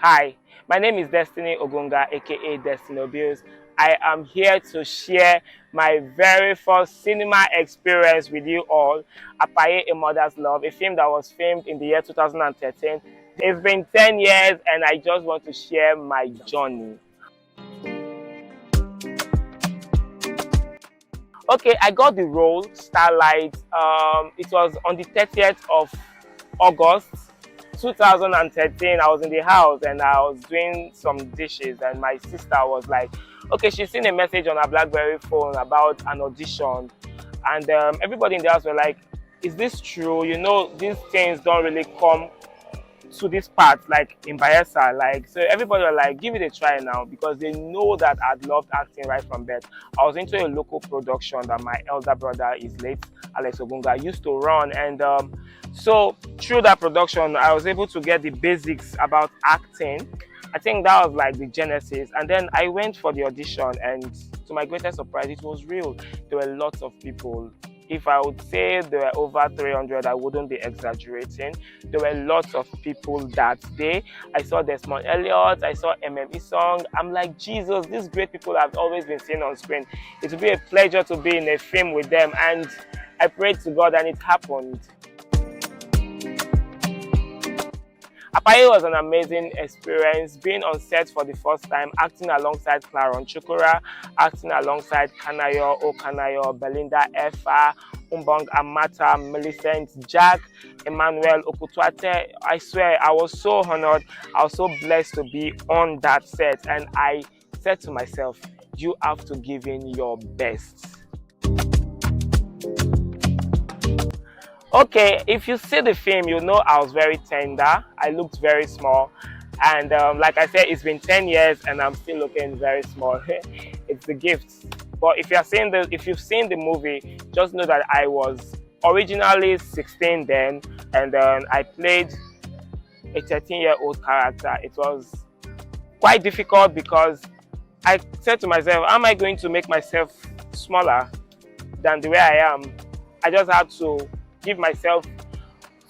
Hi, my name is Destiny Ogunga, aka Destiny Obios. I am here to share my very first cinema experience with you all, Apaye, A Mother's Love, a film that was filmed in the year 2013. It's been 10 years and I just want to share my journey. Okay, I got the role, Starlight. It was on the 30th of August 2013. I was in the house and I was doing some dishes, and my sister was like, okay, she's seen a message on her BlackBerry phone about an audition. And everybody in the house were like, is this true? You know, these things don't really come to this part like in Bayelsa, like, so everybody was like, give it a try now, because they know that I'd loved acting right from birth. I was into a local production that my elder brother is late Alex Ogunga used to run, and so through that production I was able to get the basics about acting. I think that was like the genesis, and then I went for the audition, and to my greatest surprise it was real. There were lots of people. If I would say there were over 300, I wouldn't be exaggerating. There were lots of people that day. I saw Desmond Elliott, I saw MME Song. I'm like, Jesus, these great people I've always been seeing on screen. It would be a pleasure to be in a film with them, and I prayed to God and it happened. Apaye was an amazing experience, being on set for the first time, acting alongside Claron Chukura, acting alongside Kanayo Okanayo, Belinda Efa, Umbong Amata, Millicent Jack, Emmanuel Okutwate. I swear, I was so honored, I was so blessed to be on that set, and I said to myself, you have to give in your best. Okay, if you see the film, you know I was very tender. I looked very small, and like I said, it's been 10 years and I'm still looking very small. It's the gifts. But if you've seen the movie, just know that I was originally 16 then, and then I played a 13-year-old character. It was quite difficult because I said to myself, how am I going to make myself smaller than the way I am? I just had to give myself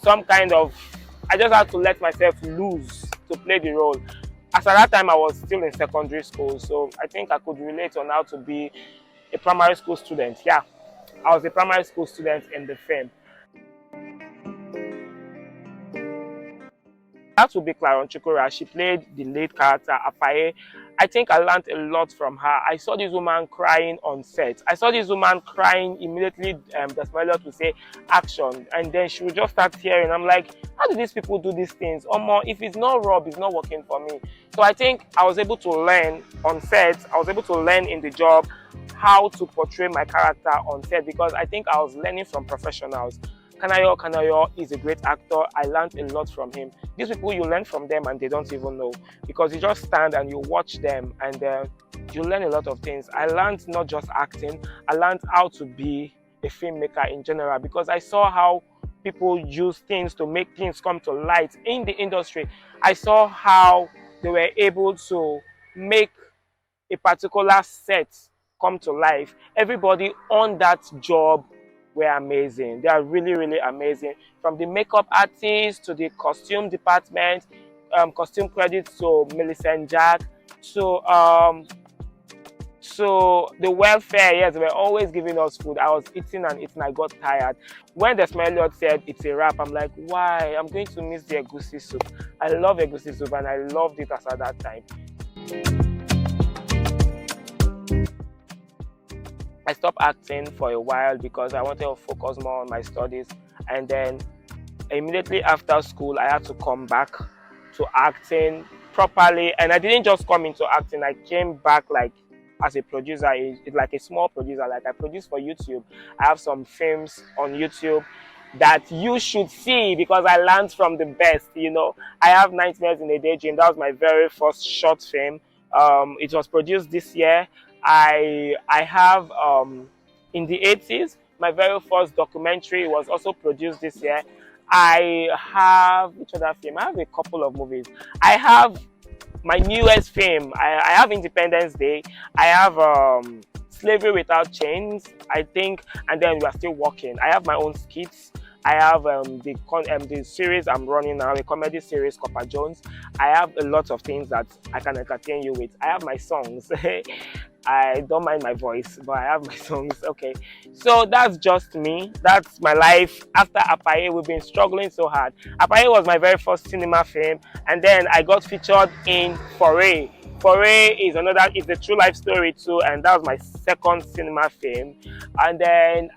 I just had to let myself loose to play the role. As at that time, I was still in secondary school, so I think I could relate on how to be a primary school student. Yeah, I was a primary school student in the film. That would be Claron Chukura. She played the lead character, Apaye. I think I learned a lot from her. I saw this woman crying on set. I saw this woman crying immediately. The smiler would say action, and then she would just start tearing. I'm like, how do these people do these things? If it's not Rob, it's not working for me. So I think I was able to learn on set. I was able to learn in the job how to portray my character on set, because I think I was learning from professionals. Kanayo is a great actor. I learned a lot from him. These people, you learn from them and they don't even know, because you just stand and you watch them, and you learn a lot of things. I learned not just acting, I learned how to be a filmmaker in general, because I saw how people use things to make things come to light in the industry. I saw how they were able to make a particular set come to life. Everybody on that job were amazing. They are really, really amazing. From the makeup artist to the costume department, costume credits to Millicent Jack, so the welfare, yes, they were always giving us food. I was eating and eating, I got tired. When the smelly said it's a wrap, I'm like, why? I'm going to miss the egusi soup. I love egusi soup and I loved it as at that time. I stopped acting for a while because I wanted to focus more on my studies, and then immediately after school I had to come back to acting properly. And I didn't just come into acting, I came back like as a producer, like a small producer. Like I produce for YouTube. I have some films on YouTube that you should see because I learned from the best. You know, I have Nightmares in a Daydream. That was my very first short film. It was produced this year. I have in the 80s, my very first documentary was also produced this year. I have, which other film? I have a couple of movies. I have my newest film. I have Independence Day. I have Slavery Without Chains, I think, and then We Are Still Walking. I have my own skits. I have the series I'm running now, a comedy series, Copper Jones. I have a lot of things that I can entertain you with. I have my songs. I don't mind my voice, but I have my songs. Okay, so that's just me. That's my life. After Apaye, we've been struggling so hard. Apaye was my very first cinema film, and then I got featured in Foray. Foray is another, it's a true life story too, and that was my second cinema film. And then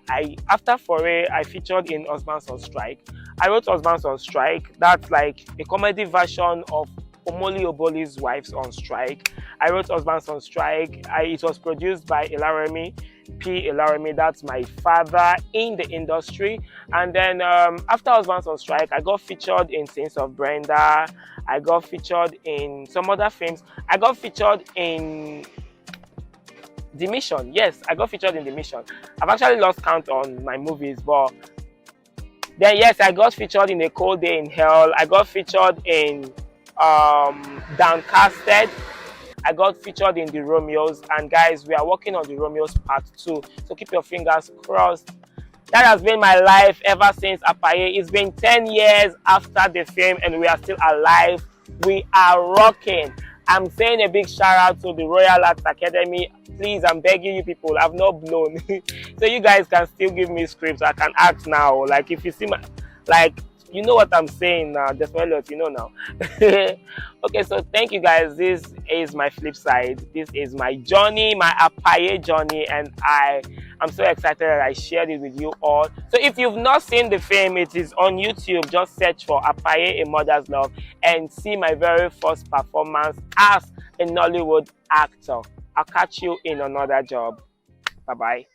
after Foray, I featured in Husbands on Strike. I wrote Husbands on Strike. That's like a comedy version of Omoli Oboli's Wives on Strike. I wrote Husbands on Strike. It was produced by Ilaremi, P. Ilaremi. That's my father in the industry. And then after Husbands on Strike, I got featured in Sins of Brenda. I got featured in some other films. I got featured in The Mission. Yes, I got featured in The Mission. I've actually lost count on my movies, but then yes, I got featured in A Cold Day in Hell. I got featured in Downcasted. I got featured in The Romeos, and guys, we are working on The Romeos Part 2, so keep your fingers crossed. That has been my life ever since Apaye. It's been 10 years after the film, and we are still alive. We are rocking. I'm saying a big shout out to the Royal Arts Academy. Please, I'm begging you people, I've not blown. So you guys can still give me scripts. I can act now. Like if you see my, like, you know what I'm saying now. Definitely, you know now. Okay, so thank you guys. This is my flip side. This is my journey, my Apaye journey, and I'm so excited that I shared it with you all. So if you've not seen the film, it is on YouTube. Just search for Apaye, A Mother's Love, and see my very first performance as a Nollywood actor. I'll catch you in another job. Bye bye.